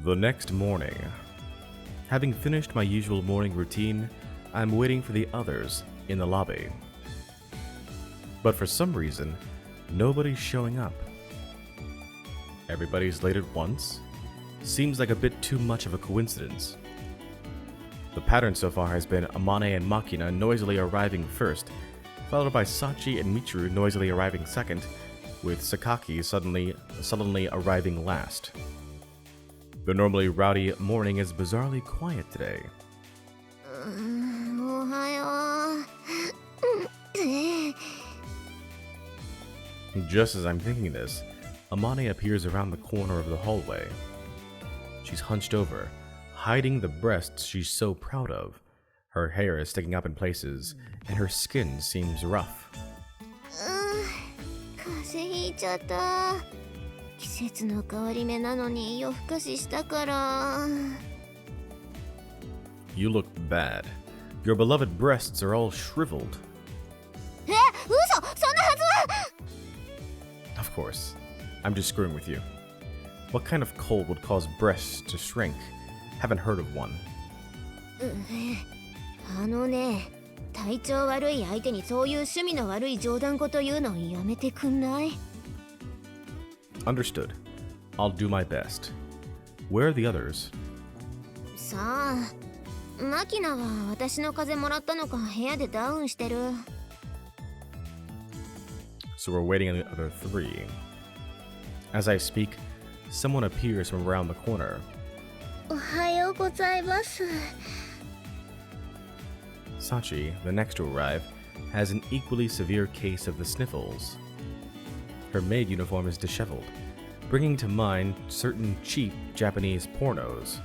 The next morning. Having finished my usual morning routine, I'm waiting for the others in the lobby. But for some reason, nobody's showing up. Everybody's late at once? Seems like a bit too much of a coincidence. The pattern so far has been Amane and Makina noisily arriving first, followed by Sachi and Michiru noisily arriving second, with Sakaki suddenly arriving last. The normally rowdy morning is bizarrely quiet today. Just as I'm thinking this, Amane appears around the corner of the hallway. She's hunched over, hiding the breasts she's so proud of. Her hair is sticking up in places, and her skin seems rough. You look bad. Your beloved breasts are all shriveled. Of course. I'm just screwing with you. What kind of cold would cause breasts to shrink? Haven't heard of one. Understood. I'll do my best. Where are the others? So we're waiting on the other three. As I speak, someone appears from around the corner. Sachi, the next to arrive, has an equally severe case of the sniffles. Her maid uniform is disheveled, bringing to mind certain cheap Japanese pornos.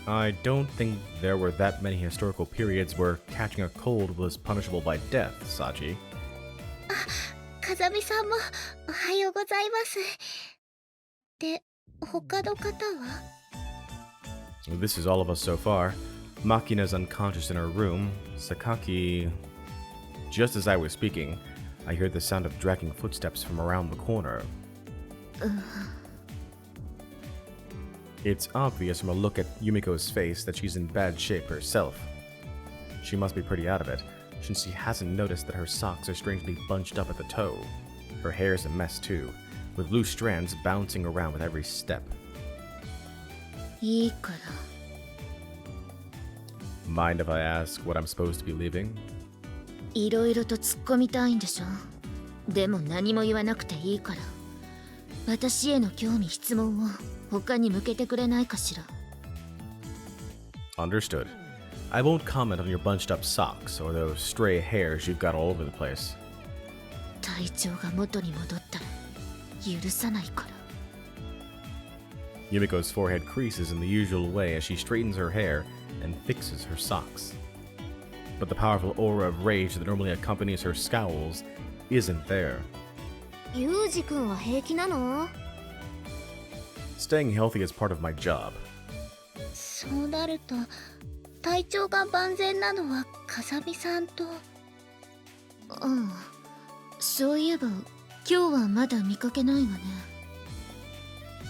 I don't think there were that many historical periods where catching a cold was punishable by death, Sachi. This is all of us so far. Makina's unconscious in her room. Sakaki... Just as I was speaking, I heard the sound of dragging footsteps from around the corner. It's obvious from a look at Yumiko's face that she's in bad shape herself. She must be pretty out of it, since she hasn't noticed that her socks are strangely bunched up at the toe. Her hair's a mess too, with loose strands bouncing around with every step. Mind if I ask what I'm supposed to be leaving? Understood. I won't comment on your bunched up socks or those stray hairs you've got all over the place. Yumiko's forehead creases in the usual way as she straightens her hair and fixes her socks. But the powerful aura of rage that normally accompanies her scowls isn't there. Staying healthy is part of my job.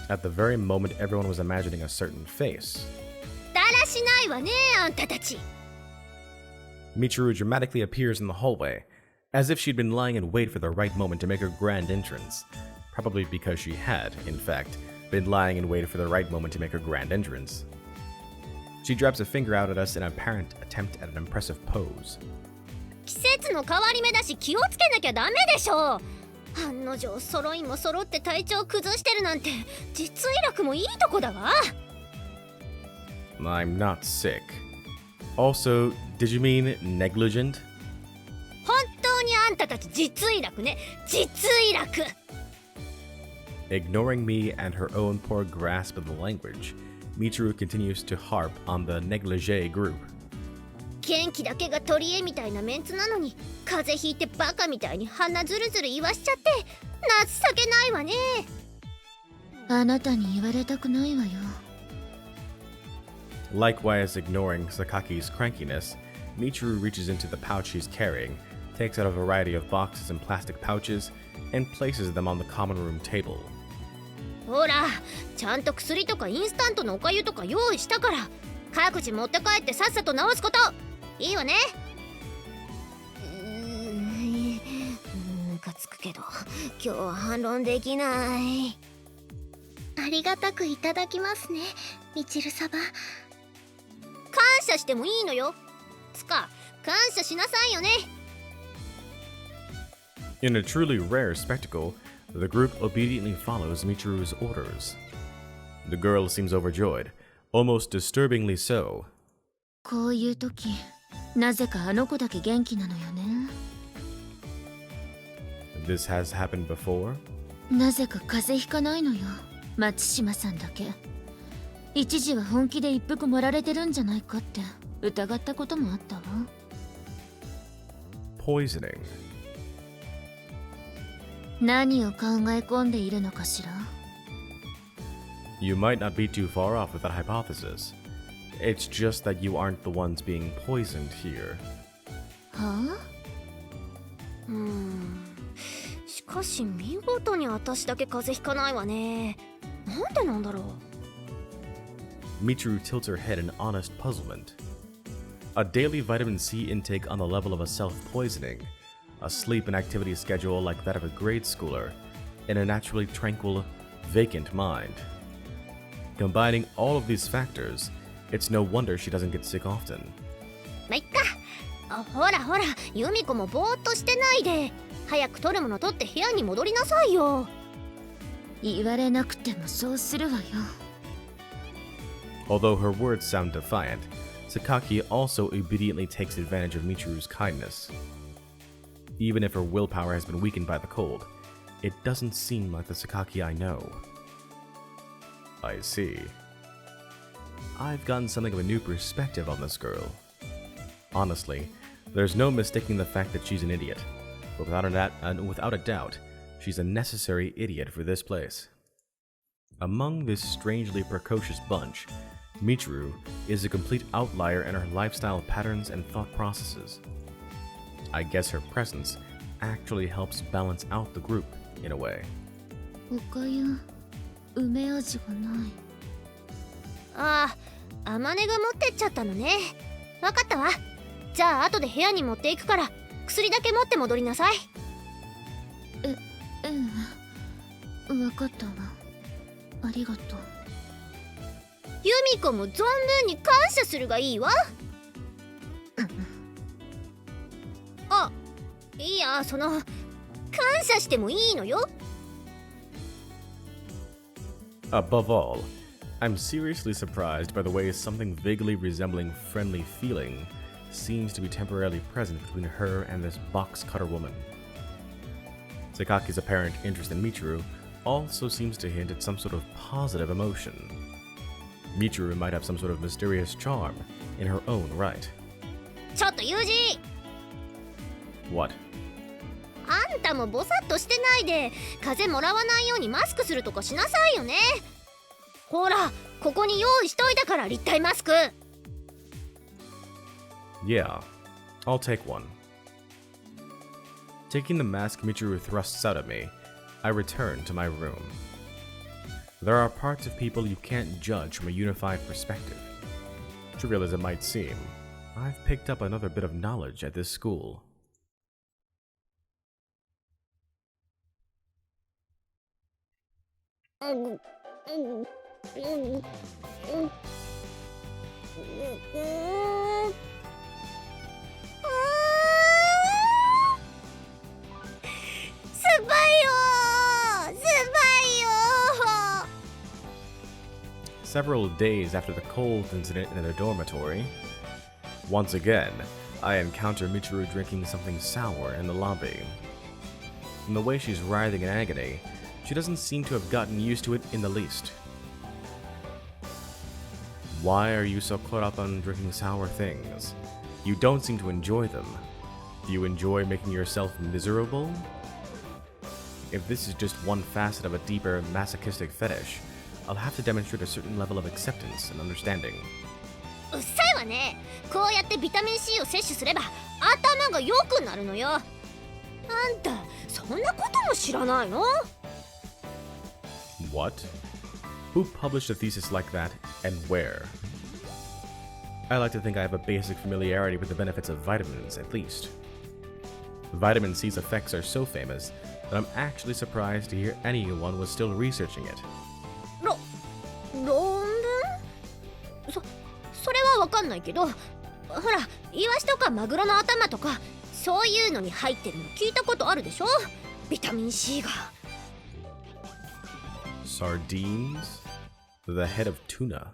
At the very moment everyone was imagining a certain face. Michiru dramatically appears in the hallway, as if she'd been lying in wait for the right moment to make her grand entrance. Probably because she had, in fact, been lying in wait for the right moment to make her grand entrance. She drops a finger out at us in an apparent attempt at an impressive pose. I'm not sick. Also, did you mean negligent? Ignoring me and her own poor grasp of the language, Michiru continues to harp on the negligee group. あなたに言われたくないわよ。 Likewise, ignoring Sakaki's crankiness, Michiru reaches into the pouch he's carrying, takes out a variety of boxes and plastic pouches, and places them on the common room table. ほら、ちゃんと薬とかインスタントのおかゆとか用意したから、各自持って帰ってさっさと治すこと。いいわね。ムカつくけど、今日は反論できない。ありがたくいただきますね、みちる様。感謝してもいいのよ。つか、感謝しなさいよね。In a truly rare spectacle, the group obediently follows Michiru's orders. The girl seems overjoyed, almost disturbingly so. こういう時、なぜかあの子だけ元気なのよね。This has happened before? なぜか風邪ひかないのよ、松島さんだけ。一時は本気で一服盛られてるんじゃないかって疑ったこともあったわ。Poisoning. 何を考え込んでいるのかしら。 You might not be too far off with that hypothesis. It's just that you aren't the ones being poisoned here. はあ？しかし見事に私だけ風邪ひかないわね。なんでなんだろう。Michiru tilts her head in honest puzzlement. A daily vitamin C intake on the level of a self-poisoning, a sleep and activity schedule like that of a grade schooler, and a naturally tranquil, vacant mind. Combining all of these factors, it's no wonder she doesn't get sick often. まあ、いっか。ほらほら、ユミコもぼーっとしてないで。早く取るもの取って部屋に戻りなさいよ。言われなくてもそうするわよ。 Although her words sound defiant, Sakaki also obediently takes advantage of Michiru's kindness. Even if her willpower has been weakened by the cold, it doesn't seem like the Sakaki I know. I see. I've gotten something of a new perspective on this girl. Honestly, there's no mistaking the fact that she's an idiot. But without a doubt, she's a necessary idiot for this place. Among this strangely precocious bunch, Michiru is a complete outlier in her lifestyle patterns and thought processes. I guess her presence actually helps balance out the group in a way. おかゆ、梅味がない。ああ、あまねが持ってっちゃったのね。わかったわ。じゃあ後で部屋に持っていくから、薬だけ持って戻りなさい。わかったわ。ありがとう。ユミコも存分に感謝するがいいわ。あ、いや、感謝してもいいのよ。Above all, I'm seriously surprised by the way something vaguely resembling friendly feeling seems to be temporarily present between her and this box cutter woman. Sakaki's apparent interest in Michiru also seems to hint at some sort of positive emotion. Michiru might have some sort of mysterious charm in her own right. ちょっとユージ、 What? あんたもボサッとしてないで、風もらわないようにマスクするとかしなさいよね。ほら、ここに用意しといたから立体マスク。Yeah, I'll take one. Taking the mask Michiru thrusts out at me, I return to my room. There are parts of people you can't judge from a unified perspective. Trivial as it might seem, I've picked up another bit of knowledge at this school. Several days after the cold incident in the dormitory, once again, I encounter Michiru drinking something sour in the lobby. From the way she's writhing in agony, she doesn't seem to have gotten used to it in the least. Why are you so caught up on drinking sour things? You don't seem to enjoy them. Do you enjoy making yourself miserable? if this is just one facet of a deeper masochistic fetish, I'll have to demonstrate a certain level of acceptance and understanding. うっさいわね。こうやってビタミン C を摂取すれば頭が良くなるのよ。あんたそんなことも知らないの？ What? Who published a thesis like that, and where? I like to think I have a basic familiarity with the benefits of vitamins, at least. Vitamin C's effects are so famous that I'm actually surprised to hear anyone was still researching it. 論文？それはわかんないけど、ほら、イワシとかマグロの頭とかそういうのに入ってるの聞いたことあるでしょ？ビタミン C が。Sardines? The head of tuna.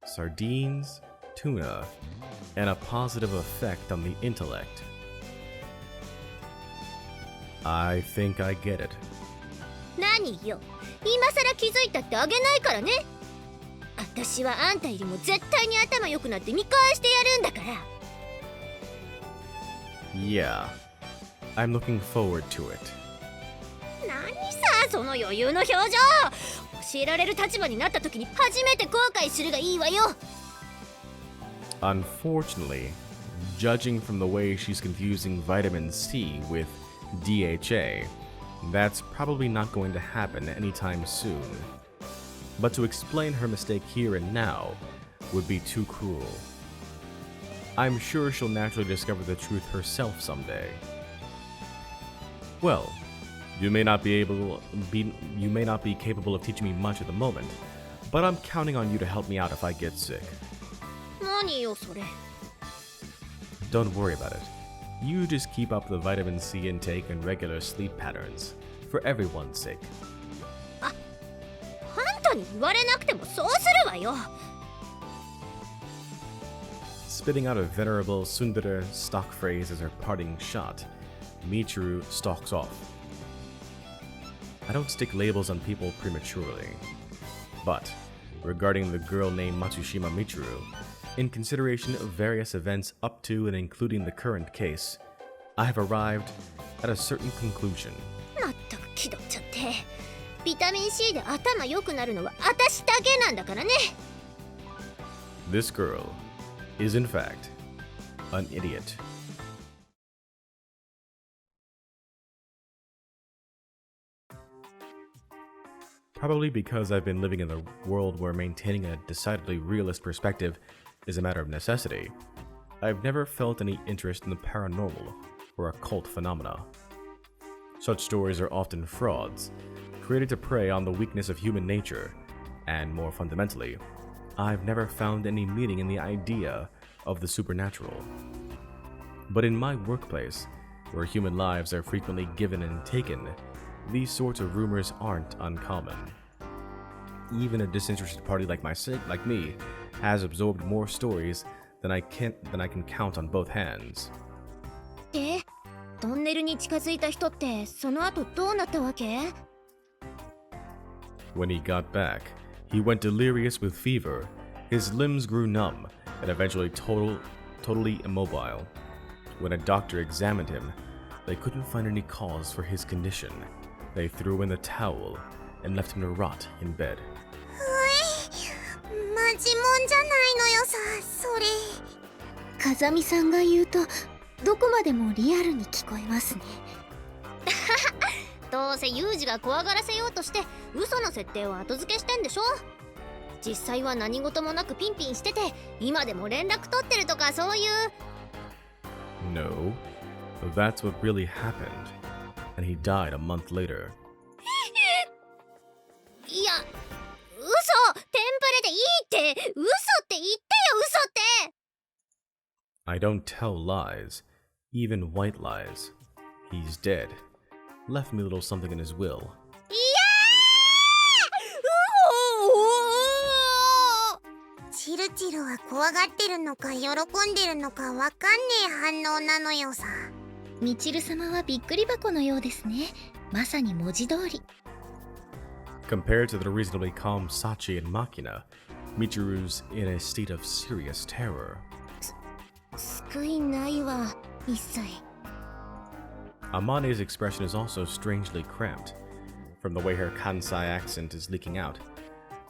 Sardines, tuna, and a positive effect on the intellect. I think I get it. 何よ、今さら気づいたってあげないからね。私はあんたよりも絶対に頭良くなって見返してやるんだから。Yeah, I'm looking forward to it. 何さ、その余裕の表情。教えられる立場になった時に初めて後悔するがいいわよ。Unfortunately, judging from the way she's confusing vitamin C with DHA, that's probably not going to happen anytime soon. But to explain her mistake here and now would be too cruel. I'm sure she'll naturally discover the truth herself someday. Well, you may not be capable of teaching me much at the moment, but I'm counting on you to help me out if I get sick. 何よそれ。 Don't worry about it. You just keep up the vitamin C intake and regular sleep patterns, for everyone's sake. あんたに言われなくてもそうするわよ。Spitting out a venerable Sundara stock phrase as her parting shot, Michiru stalks off. I don't stick labels on people prematurely. But, regarding the girl named Matsushima Michiru, in consideration of various events up to and including the current case, I have arrived at a certain conclusion. まったく気取っちゃって。ビタミン C で頭良くなるのは私だけなんだからね。This girl is in fact an idiot. Probably because I've been living in a world where maintaining a decidedly realist perspective is a matter of necessity, I've never felt any interest in the paranormal or occult phenomena. Such stories are often frauds, created to prey on the weakness of human nature, and more fundamentally, I've never found any meaning in the idea of the supernatural. But in my workplace, where human lives are frequently given and taken, these sorts of rumors aren't uncommon. Even a disinterested party like me has absorbed more stories than I can count on both hands. で、トンネルに近づいた人ってその後どうなったわけ？ When he got back, he went delirious with fever, his limbs grew numb, and eventually totally immobile. When a doctor examined him, they couldn't find any cause for his condition. They threw in the towel and left him to rot in bed. マジもんじゃないのよさ、それ。風見さんが言うとどこまでもリアルに聞こえますね。どうせユージが怖がらせようとして嘘の設定を後付けしてんでしょ。実際は何事もなくピンピンしてて今でも連絡取ってるとかそういう。 No, that's what really happened, and he died a month later. いや、嘘、テンプレでいいって、嘘って言ってよ、嘘って。 I don't tell lies, even white lies. He's dead. Left me a little something in his will. いやー、チルチルは怖がってるのか喜んでるのかわかんねえ反応なのよさ。ミチル様はびっくり箱のようですね。まさに文字通り。Compared to the reasonably calm Sachi and Makina, Michiru's in a state of serious terror. 救いないわ、一切。Amane's expression is also strangely cramped. From the way her Kansai accent is leaking out,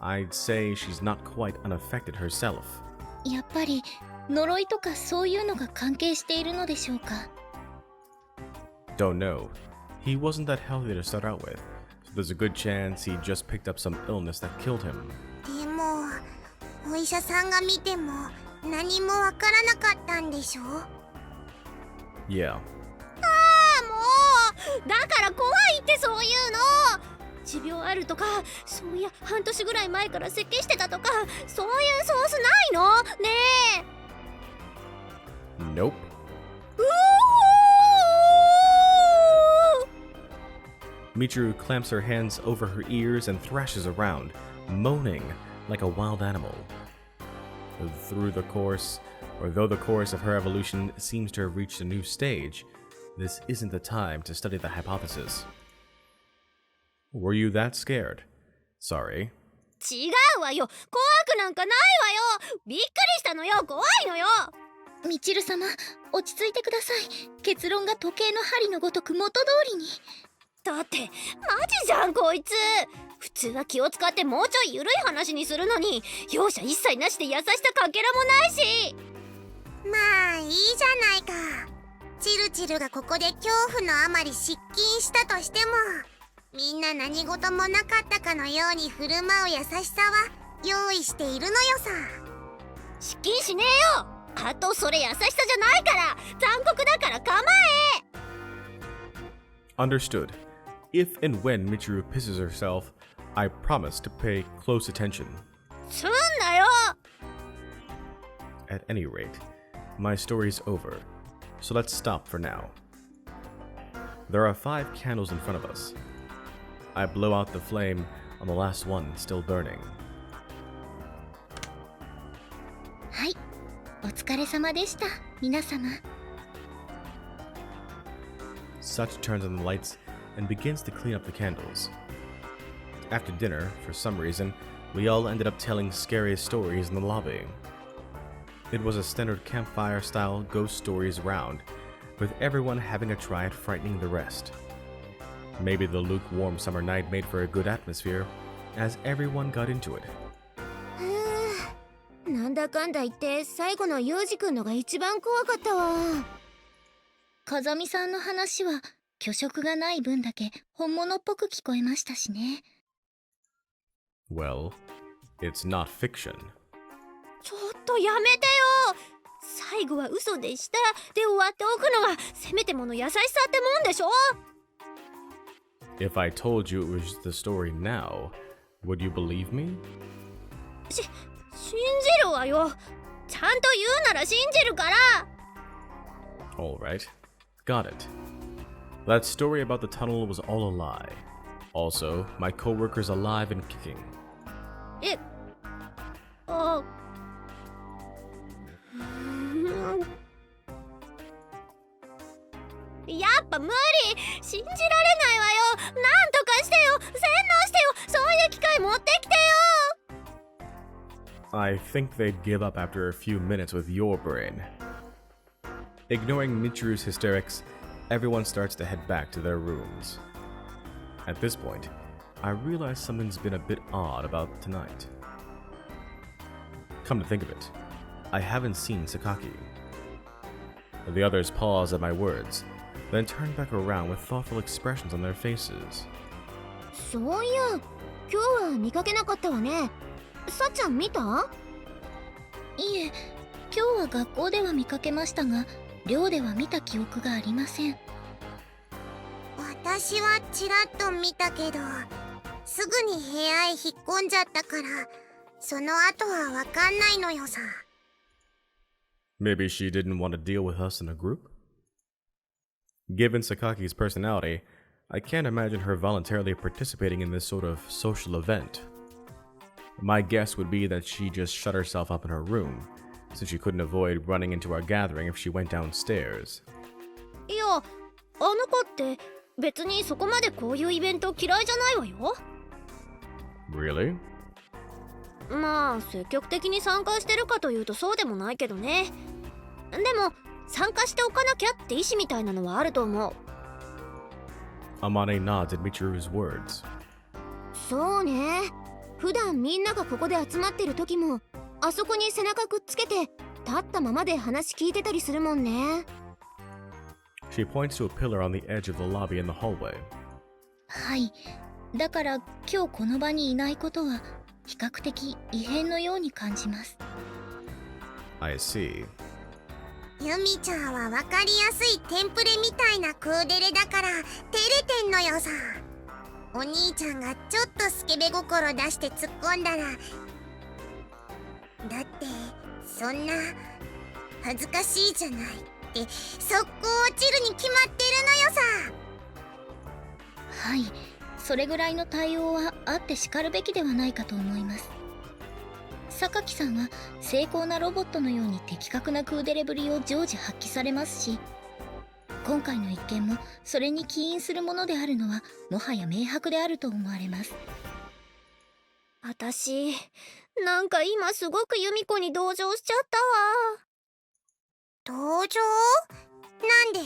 I'd say she's not quite unaffected herself. やっぱり呪いとかそういうのが関係しているのでしょうか。 Don't know. He wasn't that healthy to start out with, so there's a good chance he just picked up some illness that killed him. でもお医者さんが見ても何もわからなかったんでしょ。 Yeah. もうだから怖いってそういうの。持病あるとか、そういや半年ぐらい前から咳してたとか、そういうソースないのねえ。 Nope. Michiru clamps her hands over her ears and thrashes around, moaning like a wild animal. Though the course of her evolution seems to have reached a new stage, this isn't the time to study the hypothesis. Were you that scared? Sorry. 違うわよ。怖くなんかないわよ。びっくりしたのよ。怖いのよ。みちる様、落ち着いてください。結論が時計の針のごとく元通りに。だってマジじゃんこいつ。普通は気を使ってもうちょい緩い話にするのに、容赦一切なしで優しさかけらもないし。まあいいじゃないか。チルチルがここで恐怖のあまり失禁したとしても、みんな何事もなかったかのように振る舞う優しさは用意しているのよさ。失禁しねえよ。あとそれ優しさじゃないから、残酷だから構え。 Understood. If and when Michiru pisses herself, I promise to pay close attention. すんなよ。 At any rate, my story's over, so let's stop for now. There are 5 candles in front of us. I blow out the flame on the last one still burning. はい、お疲れ様でした、皆様。 Such turns on the lights and begins to clean up the candles. After dinner, for some reason, we all ended up telling scary stories in the lobby. It was a standard campfire-style ghost stories round, with everyone having a try at frightening the rest. Maybe the lukewarm summer night made for a good atmosphere, as everyone got into it. なんだかんだ言って最後のユージ君のが一番怖かったわ。風見さんの話は虚飾がない分だけ本物っぽく聞こえましたしね。 Well, it's not fiction. ちょっとやめてよ。最後は嘘でしたで終わっておくのがせめてもの優しさってもんでしょ。 If I told you it was the story now, would you believe me? 信じるわよ。ちゃんと言うなら信じるから。 Alright, got it. That story about the tunnel was all a lie. Also, my coworker's alive and kicking. え、あ、やっぱ無理。信じられないわよ。なんとかしてよ。洗脳してよ。そういう機会持ってきてよ。 I think they'd give up after a few minutes with your brain. Ignoring Michiru's hysterics, everyone starts to head back to their rooms. At this point, I realize something's been a bit odd about tonight. Come to think of it, I haven't seen Sakaki. The others pause at my words, then turn back around with thoughtful expressions on their faces. そういや、今日は見かけなかったわね。さっちゃん見た？いえ、今日は学校では見かけましたが、寮では見た記憶がありません。私はちらっと見たけど、すぐに部屋へ引っ込んじゃったから、その後はわかんないのよさ。Maybe she didn't want to deal with us in a group? Given Sakaki's personality, I can't imagine her voluntarily participating in this sort of social event. My guess would be that she just shut herself up in her room, since she couldn't avoid running into our gathering if she went downstairs. いや、あの子って別にそこまでこういうイベント嫌いじゃないわよ。Really? まあ積極的に参加してるかというとそうでもないけどね。でも参加しておかなきゃって意志みたいなのはあると思う。Amane nods at Michiru's words. そうね。普段みんながここで集まってる時もあそこに背中くっつけて立ったままで話聞いてたりするもんね。 She points to a pillar on the edge of the lobby in the hallway. はい。だから今日この場にいないことは比較的異変のように感じます。 I see. ユミちゃんは分かりやすいテンプレみたいなクーデレだから照れてんのよさ。お兄ちゃんがちょっとスケベ心出して突っ込んだら、だってそんな恥ずかしいじゃないって速攻落ちるに決まってるのよさ。はい。それぐらいの対応はあってしかるべきではないかと思います。榊さんは精巧なロボットのように的確なクーデレぶりを常時発揮されますし、今回の一件もそれに起因するものであるのはもはや明白であると思われます。私なんか今すごくユミコに同情しちゃったわ。同情？なんで？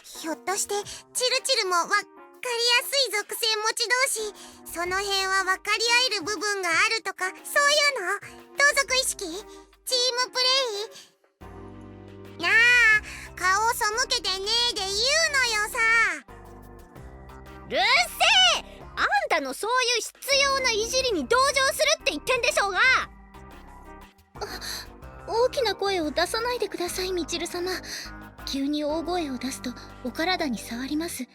ひょっとしてチルチルも分かりやすい属性持ち同士、その辺は分かり合える部分があるとか、そういうの？同族意識？チームプレイ？なあ、顔背けてねえで言うのよさ。うるせえ。あんたのそういう必要ないじりに同情するって言ってんでしょうが。大きな声を出さないでください、みちる様。急に大声を出すとお体に触ります。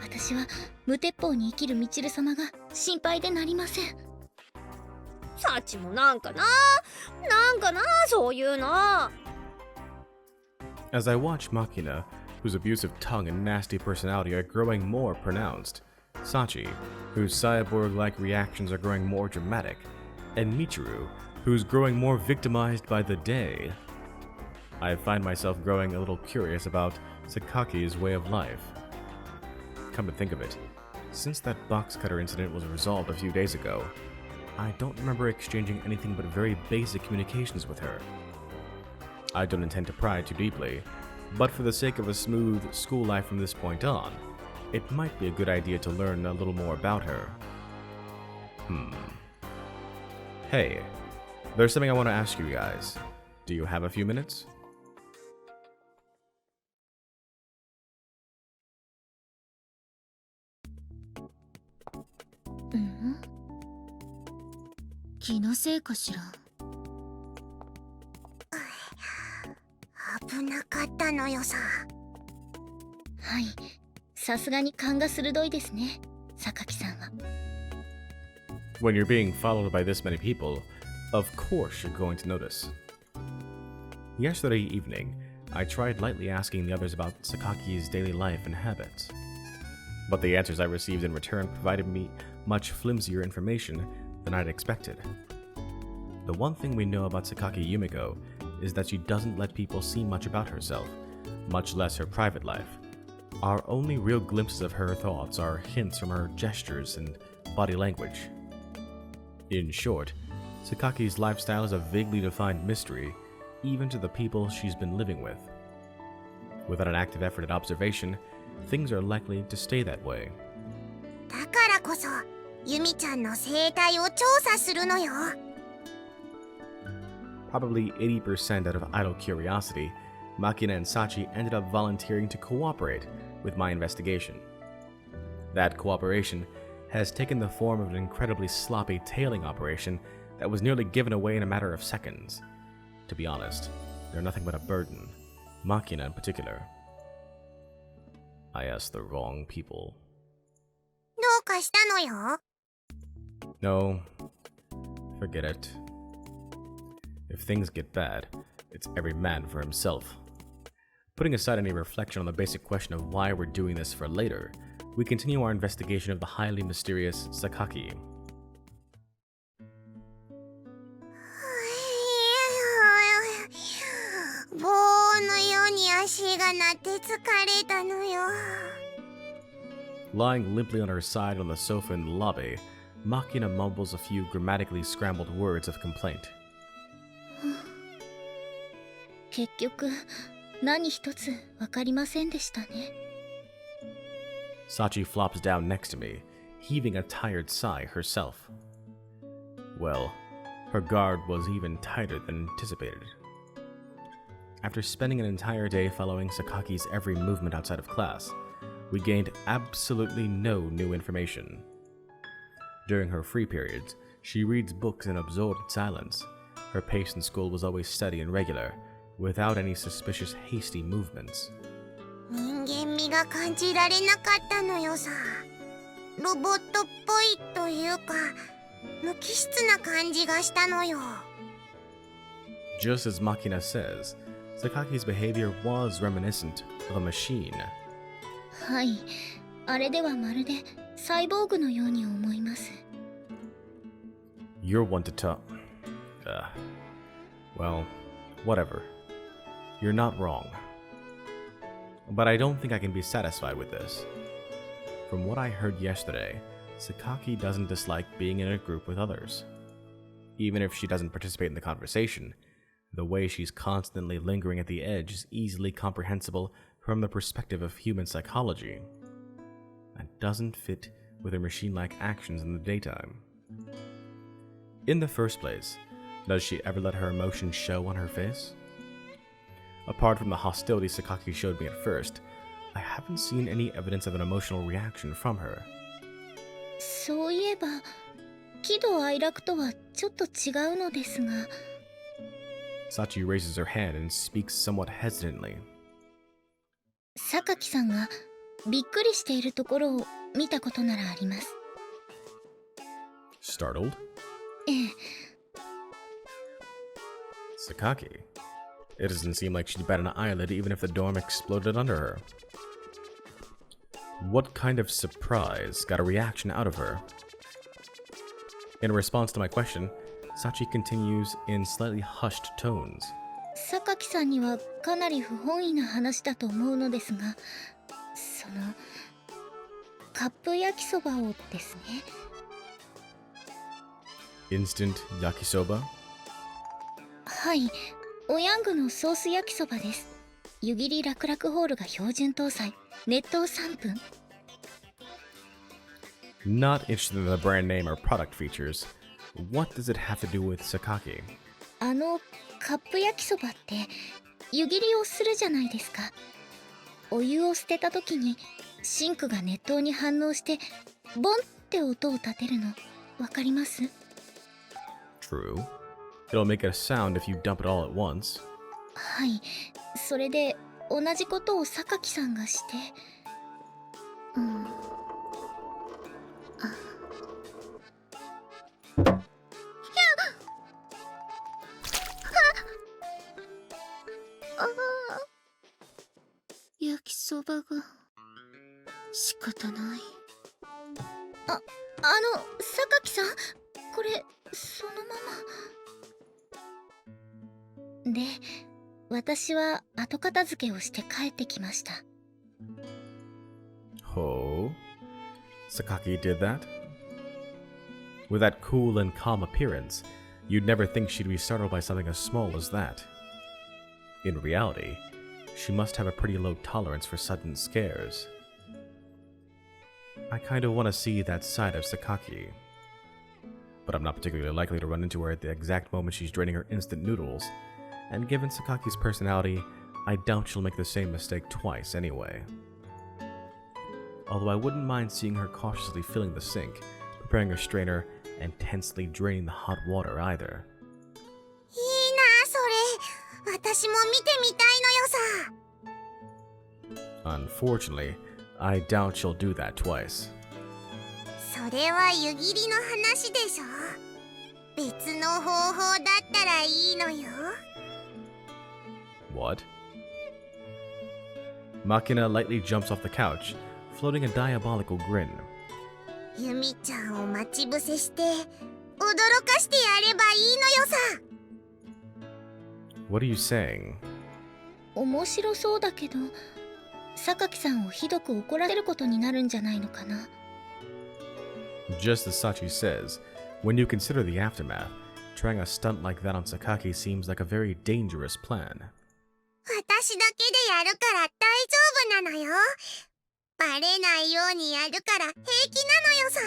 私は無鉄砲に生きるみちる様が心配でなりません。サチもなんかなそういうの。 As I watch Makina, whose abusive tongue and nasty personality are growing more pronounced, Sachi, whose cyborg-like reactions are growing more dramatic, and Michiru, who's growing more victimized by the day, I find myself growing a little curious about Sakaki's way of life. Come to think of it, since that box cutter incident was resolved a few days ago, I don't remember exchanging anything but very basic communications with her. I don't intend to pry too deeply, but for the sake of a smooth school life from this point on, it might be a good idea to learn a little more about her. Hey, there's something I want to ask you guys. Do you have a few minutes? 気のせいかしら。危なかったのよさ。はい。さすがに勘が鋭いですね、榊さんは。 When you're being followed by this many people, of course you're going to notice. Yesterday evening, I tried lightly asking the others about Sakaki's daily life and habits. But the answers I received in return provided me much flimsier information than I'd expected. The one thing we know about Sakaki Yumiko is that she doesn't let people see much about herself, much less her private life. Our only real glimpses of her thoughts are hints from her gestures and body language. In short, Sakaki's lifestyle is a vaguely defined mystery, even to the people she's been living with. Without an active effort at observation, things are likely to stay that way. だからこそユミちゃんの生態を調査するのよ。 Probably 80% out of idle curiosity, Makina and Sachi ended up volunteering to cooperate with my investigation. That cooperation has taken the form of an incredibly sloppy tailing operation that was nearly given away in a matter of seconds. To be honest, they're nothing but a burden, Makina in particular. I asked the wrong people. どうかしたのよ。 No, forget it. If things get bad, it's every man for himself. Putting aside any reflection on the basic question of why we're doing this for later, we continue our investigation of the highly mysterious Sakaki. 棒のように足が鳴って疲れたのよ。 Lying limply on her side on the sofa in the lobby, Makina mumbles a few grammatically scrambled words of complaint. 結局何一つ分かりませんでしたね。Sachi flops down next to me, heaving a tired sigh herself. Well, her guard was even tighter than anticipated. After spending an entire day following Sakaki's every movement outside of class, we gained absolutely no new information. During her free periods, she reads books in absorbed silence. Her pace in school was always steady and regular, without any suspicious hasty movements. 人間味が感じられなかったのよさ。ロボットっぽいというか、無機質な感じがしたのよ。Just as Makina says, Sakaki's behavior was reminiscent of a machine. はい、あれではまるでサイボーグのように思います。You're one to talk. Well, whatever. You're not wrong. But I don't think I can be satisfied with this. From what I heard yesterday, Sakaki doesn't dislike being in a group with others. Even if she doesn't participate in the conversation, the way she's constantly lingering at the edge is easily comprehensible from the perspective of human psychology. That doesn't fit with her machine-like actions in the daytime. In the first place, does she ever let her emotions show on her face? Apart from the hostility Sakaki showed me at first, I haven't seen any evidence of an emotional reaction from her. そういえば、喜怒哀楽とはちょっと違うのですが。Sachi raises her hand and speaks somewhat hesitantly. 榊さんがびっくりしているところを見たことならあります。Startled? ええ。Sakaki? It doesn't seem like she'd bat an eyelid even if the dorm exploded under her. What kind of surprise got a reaction out of her? In response to my question, Sachi continues in slightly hushed tones. 榊さんにはかなり不本意な話だと思うのですが、そのカップ焼きそばをですね。Instant yakisoba? はい、おヤングのソース焼きそばです。湯切り楽々ホールが標準搭載。熱湯3分。Not interested in the brand name or product features. What does it have to do with Sakaki? カップ焼きそばって湯切りをするじゃないですか。お湯を捨てた時にシンクが熱湯に反応してボンって音を立てるのわかります？ True. It'll make a sound if you dump it all at once. はい、それで同じことを榊さんがして、焼きそばが仕方ない。榊さん、これそのままで、私は後片付けをして帰ってきました。Oh? Sakaki did that? With that cool and calm appearance, you'd never think she'd be startled by something as small as that. In reality, she must have a pretty low tolerance for sudden scares. I kind of want to see that side of Sakaki. But I'm not particularly likely to run into her at the exact moment she's draining her instant noodles, and given Sakaki's personality, I doubt she'll make the same mistake twice anyway. Although I wouldn't mind seeing her cautiously filling the sink, preparing her strainer, and tensely draining the hot water either. いいなそれ。私も見てみたいのよさ。 Unfortunately, I doubt she'll do that twice. それは湯切りの話でしょ。別の方法だったらいいのよ。What? Makina lightly jumps off the couch, floating a diabolical grin. ユミちゃんを待ち伏せして驚かしてやればいいのよさ。 What are you saying? 面白そうだけど、榊さんをひどく怒られることになるんじゃないのかな。Just as Sachi says, when you consider the aftermath, trying a stunt like that on Sakaki seems like a very dangerous plan. 私だけでやるから大丈夫なのよ。バレないようにやるから平気なのよさ。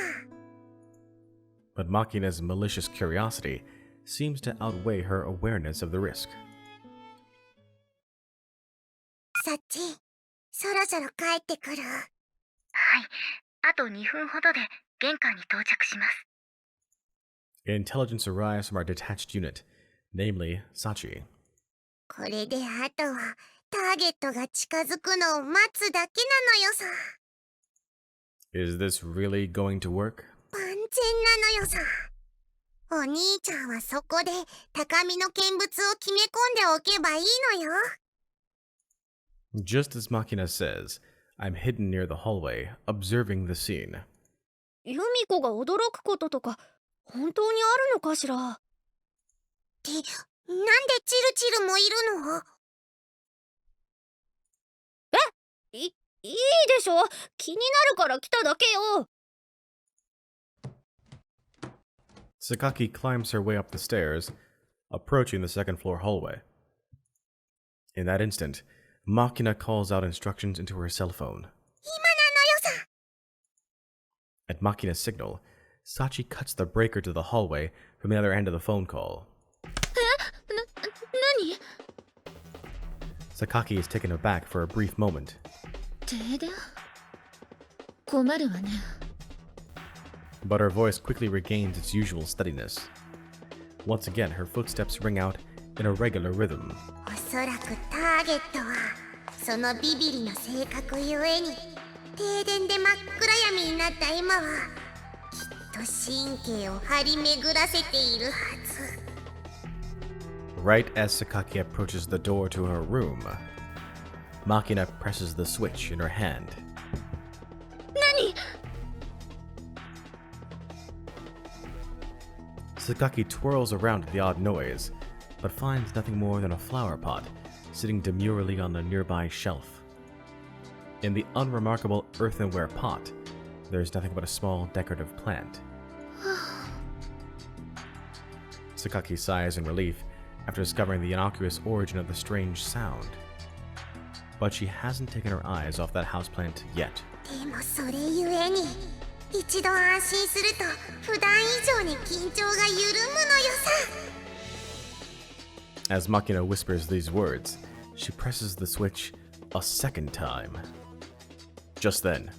But Makina's malicious curiosity seems to outweigh her awareness of the risk. サッチ、そろそろ帰ってくる。はい、あと2分ほどで玄関に到着します。 Intelligence arrives from our detached unit, namely Sachi. これであとはターゲットが近づくのを待つだけなのよさ。 Is this really going to work? 万全なのよさ。お兄ちゃんはそこで高みの見物を決め込んでおけばいいのよ。 Just as Makina says, I'm hidden near the hallway, observing the scene. ユミコが驚くこととか本当にあるのかしら。って、なんでチルチルもいるの？いいでしょ、気になるから来ただけよ。Sakaki climbs her way up the stairs, approaching the second floor hallway. In that instant, Makina calls out instructions into her cell phone. 今なのよさ。 At Makina's signal, Sachi cuts the breaker to the hallway from the other end of the phone call. 何？ Sakaki is taken aback for a brief moment. 停電？困るわね。 But her voice quickly regains its usual steadiness. Once again, her footsteps ring out in a regular rhythm. おそらくターゲットはそのビビリの性格ゆえに停電で真っ暗闇になった今はきっと神経を張り巡らせているはず。 Right as Sakaki approaches the door to her room, Makina presses the switch in her hand. 何？ Sakaki twirls around at the odd noise, but finds nothing more than a flower pot sitting demurely on a nearby shelf. In the unremarkable earthenware pot, there's nothing but a small decorative plant. Sakaki sighs in relief after discovering the innocuous origin of the strange sound. But she hasn't taken her eyes off that houseplant yet. でもそれゆえに一度安心すると普段以上に緊張が緩むのよさ。 As Makina whispers these words, she presses the switch a second time. Just then,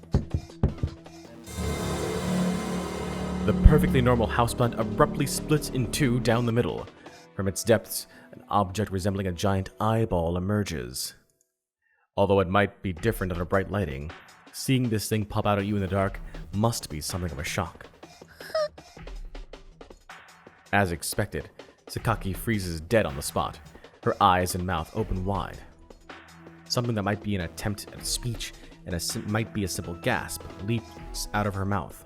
the perfectly normal houseplant abruptly splits in two down the middle. From its depths, an object resembling a giant eyeball emerges. Although it might be different under bright lighting, seeing this thing pop out at you in the dark must be something of a shock. As expected, Sakaki freezes dead on the spot, her eyes and mouth open wide. Something that might be an attempt at speech and might be a simple gasp leaps out of her mouth.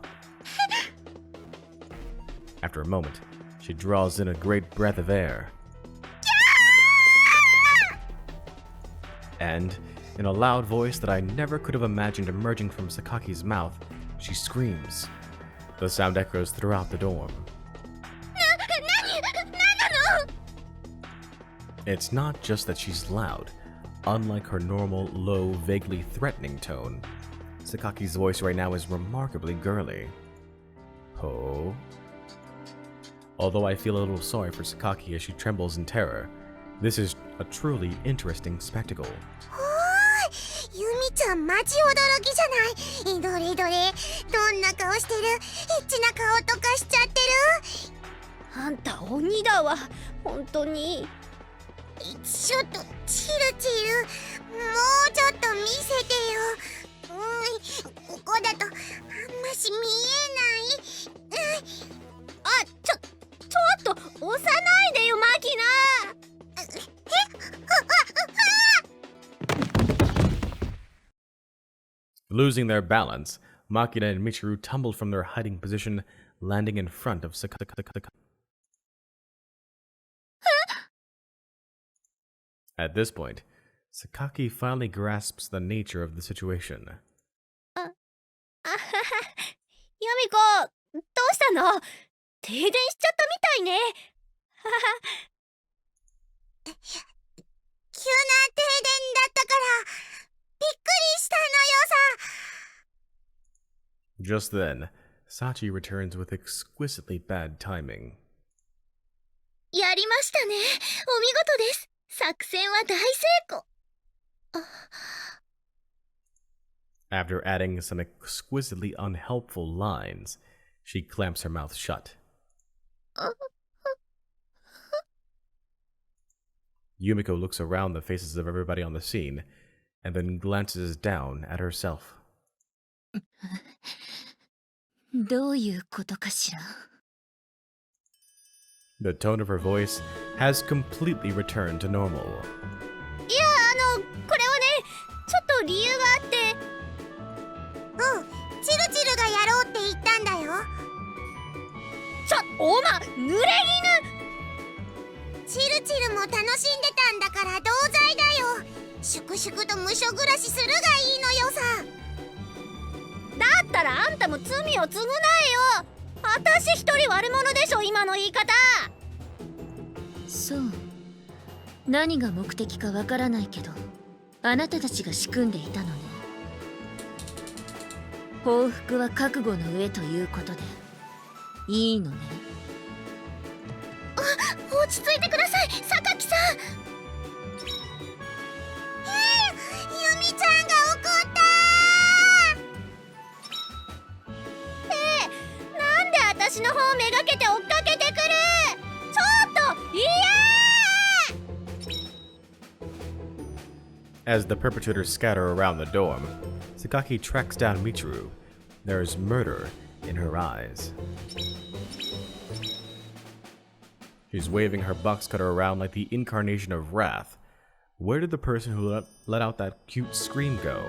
After a moment, she draws in a great breath of air. And, in a loud voice that I never could have imagined emerging from Sakaki's mouth, she screams. The sound echoes throughout the dorm. It's not just that she's loud. Unlike her normal, low, vaguely threatening tone, Sakaki's voice right now is remarkably girly. Ho. Although I feel a little sorry for Sakaki as she trembles in terror, this is a truly interesting spectacle. ユミちゃんマジ驚きじゃない。どれどれ、どんな顔してる？エッチな顔とかしちゃってる？あんた鬼だわ、本当に。ちょっとチルチル、もうちょっと見せてよ。ここだとあんまし見えない。あ、ちょっと押さないでよマキナ。Losing their balance, Makina and Michiru tumbled from their hiding position, landing in front of Sakaki. At this point, Sakaki finally grasps the nature of the situation. ユミコ、どうしたの？停電しちゃったみたいね。急な停電だったからびっくりしたのよさ。Just then, Sachi returns with exquisitely bad timing. やりましたね。お見事です。作戦は大成功。After adding some exquisitely unhelpful lines, she clamps her mouth shut. Yumiko looks around the faces of everybody on the scene, and then glances down at herself. どういうことかしら。 The tone of her voice has completely returned to normal. いや、これはね、ちょっと理由があって。チルチルがやろうって言ったんだよ。おま、濡れチルチルも楽しんでたんだから同罪だよ。粛々と無所暮らしするがいいのよさ。犬だったらあんたも罪を償えよ。私一人悪者でしょ、今の言い方。そう。何が目的かわからないけど、あなたたちが仕組んでいたのね。報復は覚悟の上ということでいいのね。落ち着いてください、榊さん。ユミちゃんが怒った。なんで私の方めがけて追っかけてくる。ちょっと、いやAs the perpetrators scatter around the dorm, Sakaki tracks down Michiru. There is murder in her eyes. She's waving her box cutter around like the incarnation of wrath. Where did the person who let out that cute scream go?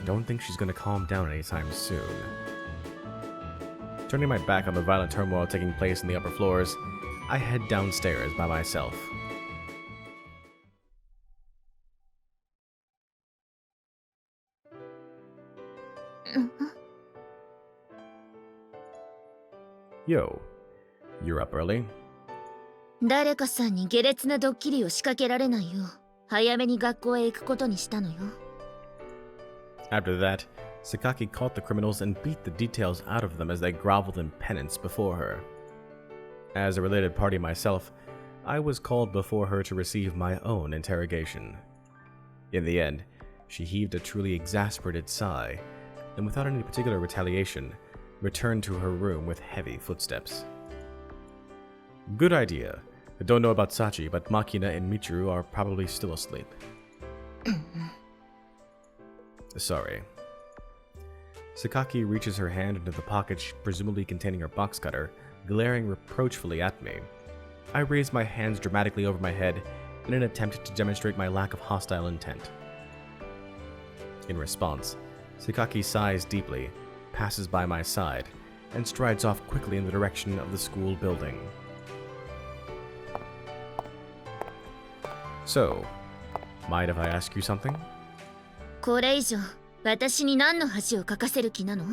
Don't think she's gonna calm down anytime soon. Turning my back on the violent turmoil taking place in the upper floors, I head downstairs by myself. Yo, you're up early? 誰かさんに下劣なドッキリを仕掛けられないよう早めに学校へ行くことにしたのよ。 After that, Sakaki caught the criminals and beat the details out of them as they groveled in penance before her. As a related party myself, I was called before her to receive my own interrogation. In the end, she heaved a truly exasperated sigh, and without any particular retaliation, returned to her room with heavy footsteps. Good idea. I don't know about Sachi, but Makina and Michiru are probably still asleep. Sorry. Sakaki reaches her hand into the pocket presumably containing her box cutter, glaring reproachfully at me. I raise my hands dramatically over my head in an attempt to demonstrate my lack of hostile intent. In response, Sakaki sighs deeply, passes by my side, and strides off quickly in the direction of the school building. So, mind if I ask you something? これ以上私に何の恥をかかせる気なの？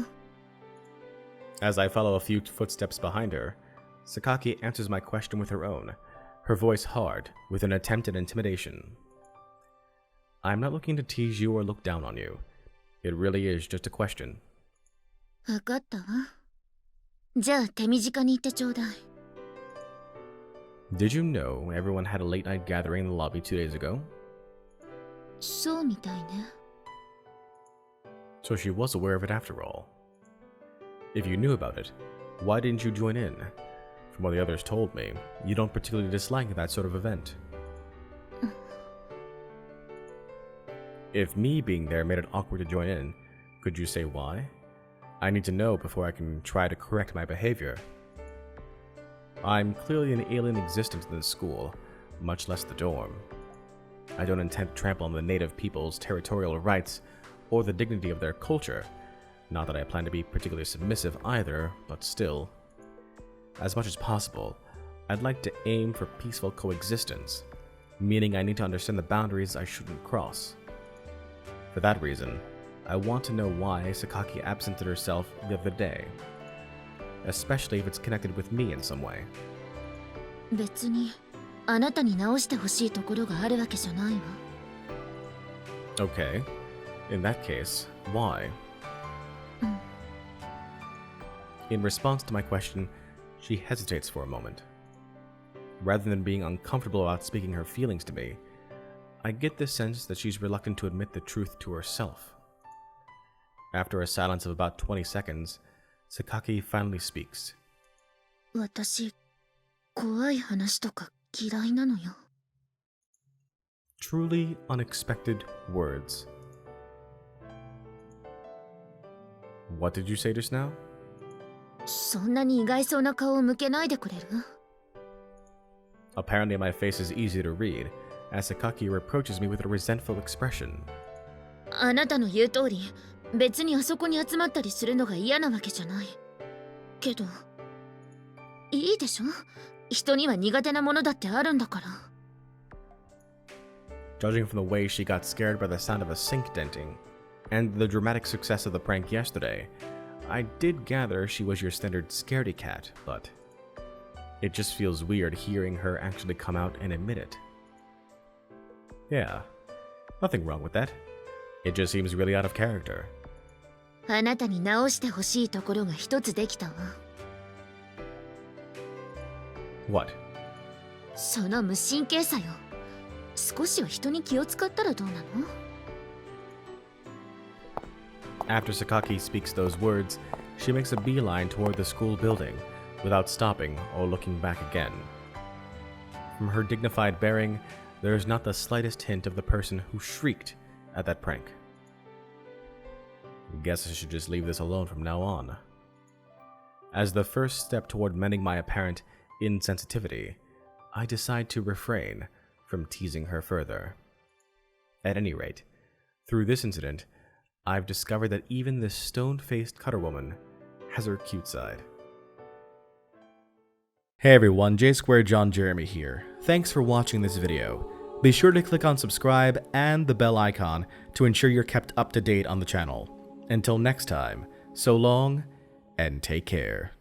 As I follow a few footsteps behind her, Sakaki answers my question with her own, her voice hard, with an attempt at intimidation. I'm not looking to tease you or look down on you. It really is just a question. わかったわ。じゃあ手短に言ってちょうだい。Did you know everyone had a late night gathering in the lobby 2 days ago? そうみたいね。So she was aware of it after all. If you knew about it, why didn't you join in? From what the others told me, you don't particularly dislike that sort of event. If me being there made it awkward to join in, could you say why? I need to know before I can try to correct my behavior. I'm clearly an alien existence in this school, much less the dorm. I don't intend to trample on the native people's territorial rights or the dignity of their culture. Not that I plan to be particularly submissive either, but still. As much as possible, I'd like to aim for peaceful coexistence, meaning I need to understand the boundaries I shouldn't cross. For that reason, I want to know why Sakaki absented herself the other day, especially if it's connected with me in some way. 別にあなたに直してほしいところがあるわけじゃないわ。 Okay, In that case, why? In response to my question, she hesitates for a moment. Rather than being uncomfortable about speaking her feelings to me, I get the sense that she's reluctant to admit the truth to herself. After a silence of about 20 seconds, Sakaki finally speaks. 私、怖い話とか嫌いなのよ。 Truly unexpected words. What did you say just now? そんなに意外そうな顔を向けないでくれる？ Apparently my face is easy to read, as Sakaki reproaches me with a resentful expression. あなたの言う通り、別にあそこに集まったりするのが嫌なわけじゃない。けど、いいでしょ？人には苦手なものだってあるんだから。 Judging from the way she got scared by the sound of a sink denting, and the dramatic success of the prank yesterday, I did gather she was your standard scaredy cat, but it just feels weird hearing her actually come out and admit it. Yeah, nothing wrong with that. It just seems really out of character. あなたに直してほしいところが一つできたわ。 What? その無神経さよ。少しは人に気を使ったらどうなの？ After Sakaki speaks those words, she makes a beeline toward the school building, without stopping or looking back again. From her dignified bearing, there is not the slightest hint of the person who shrieked at that prank. Guess I should just leave this alone from now on. As the first step toward mending my apparent insensitivity, I decide to refrain from teasing her further. At any rate, through this incident, I've discovered that even this stone-faced cutter woman has her cute side. Hey everyone, J2 John Jeremy here. Thanks for watching this video. Be sure to click on subscribe and the bell icon to ensure you're kept up to date on the channel. Until next time, so long and take care.